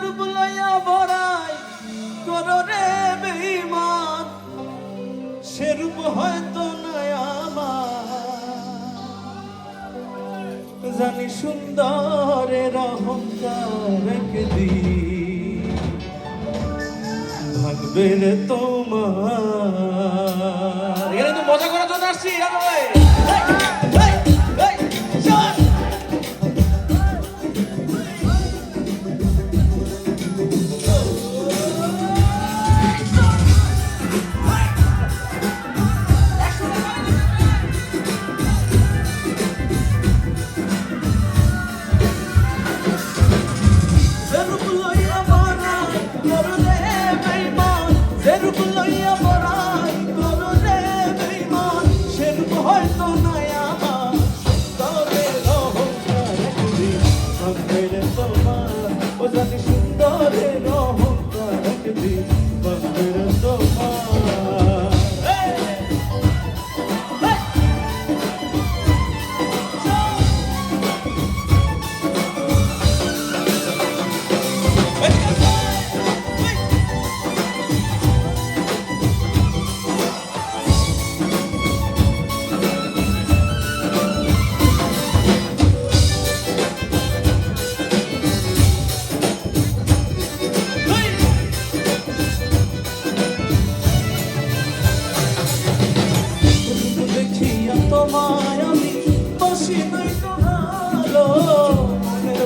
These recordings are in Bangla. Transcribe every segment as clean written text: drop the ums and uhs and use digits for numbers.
রূপ লইয়া বড়াই করো রে বেঈমান, সে রূপ হয়তো নয় আমার। জানি সুন্দরের অহংকার একদিন ভাঙবে রে তোমার। এখানে তো মজা করার জন্য আসছি।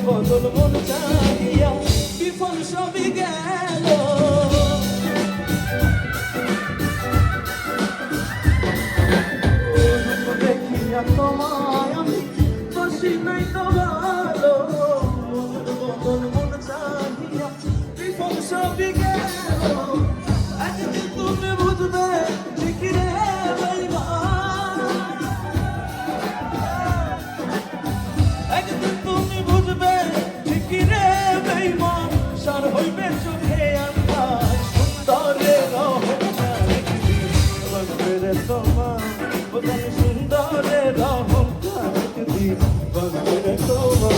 বদল মন চাহিয়া বিফল সবই গেল, দেখিয়া তোমায় আমি বসি নাই তো ভালো। বদল মন চাহিয়া বিফল সবই গেল, একদিন তুমি বুঝবে ঠিকই রে বেঈমান, একদিন তুমি বুঝবে ঠিকই রে বেঈমান। সার হইবে চোখে আন্ধার, সুন্দরের অহংকার একদিন ভাঙবে রে তোমার। ও জানি সুন্দরের অহংকার একদিন ভাঙবে রে তোমার।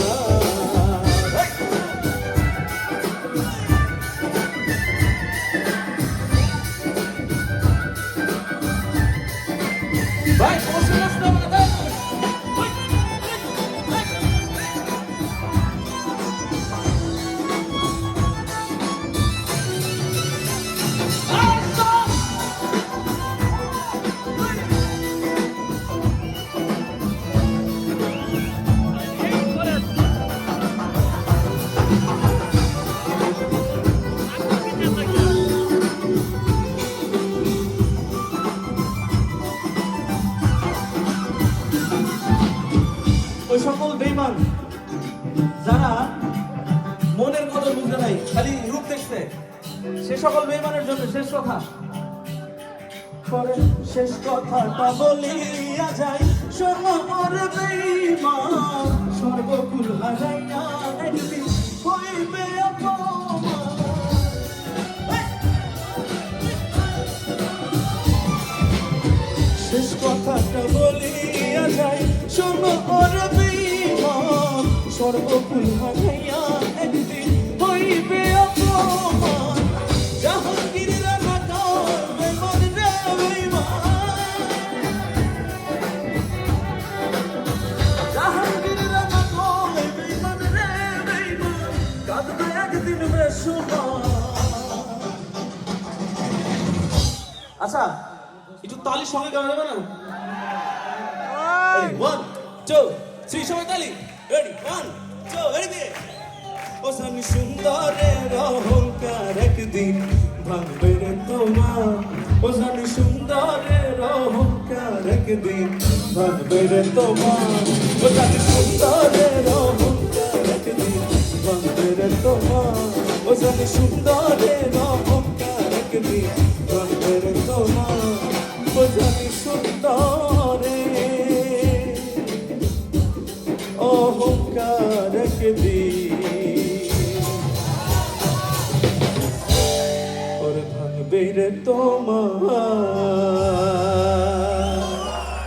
ভাই সমস্যা আসতে হবে না। ওই সকল বেঈমান যারা মনের কথা বুঝতে নাই, খালি রূপ দেখছে, সে সকল বেঈমানের জন্য শেষ কথা। শেষ কথাটা বলিয়া যাই, শোনো ওরে বেঈমান, সর্বকুল হারাইয়া একদিন হইবে অপমান। শেষ কথাটা বলিয়া যাই, শোনো ওরে বেঈমান, সর্বকুল হারাইয়া একদিন হইবে অপমান। জাহাঙ্গীরের নাটক বেঈমান রে বেঈমান, জাহাঙ্গীরের নাটক বেঈমান রে বেঈমান, কাঁদবে একদিন বেসুমার। আচ্ছা একটু তালি সঙ্গে গাওয়া যাবে না? 1 2 3 সবাই তালি। Ready 1 2 ready. ও জানি সুন্দরের অহংকার একদিন ভাঙবে রে তোমার। ও জানি সুন্দরের অহংকার একদিন ভাঙবে রে তোমার। ও জানি সুন্দরের অহংকার একদিন ভাঙবে রে তোমার। ও জানি সুন্দরের অহংকার একদিন ভাঙবে রে তোমার। ও জানি সুন্দরের অহংকার একদিন ওর ভাঙবে রে তোমার।